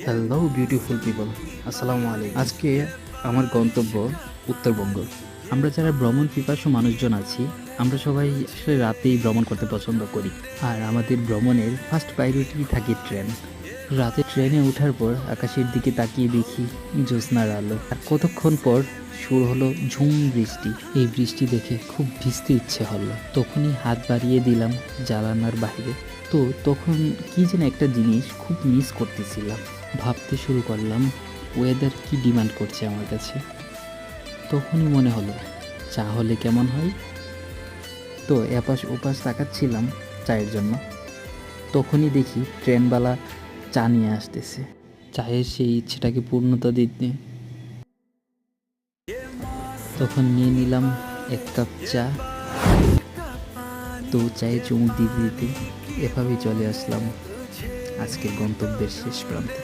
Hello beautiful people, আসসালামু আলাইকুম। আজকে আমার গন্তব্য উত্তরবঙ্গ। আমরা যারা ভ্রমণ পিপাসু মানুষজন আছি, আমরা সবাই আসলে রাতেই ভ্রমণ করতে পছন্দ করি। আর আমাদের ভ্রমণের ফার্স্ট প্রায়োরিটি থাকে ট্রেন। রাতে ট্রেনে ওঠার পর আকাশের দিকে তাকিয়ে দেখি জ্যোৎস্নার আলো, আর কতক্ষণ পর শুরু হলো ঝুম বৃষ্টি। এই বৃষ্টি দেখে খুব ভিজতে ইচ্ছে হলো, তখনই হাত বাড়িয়ে দিলাম জানালার বাইরে। তো তখন কি যেন একটা জিনিস খুব মিস করতেছিলাম। ভাবতে শুরু করলাম ওয়েদার কি ডিমান্ড করছে আমার কাছে। তখনই মনে হলো চা হলে কেমন হয়। তো এপাশ ওপাশ তাকাচ্ছিলাম চায়ের জন্য, তখনই দেখি ট্রেনওয়ালা চা নিয়ে আসতেছে। চায়ের সেই ইচ্ছেটাকে পূর্ণতা দিতে তখন নিয়ে নিলাম এক কাপ চা। তো চায়ে চুমুক দিতে দিতে এভাবেই চলে আসলাম আজকের গন্তব্যের শেষ প্রান্তে।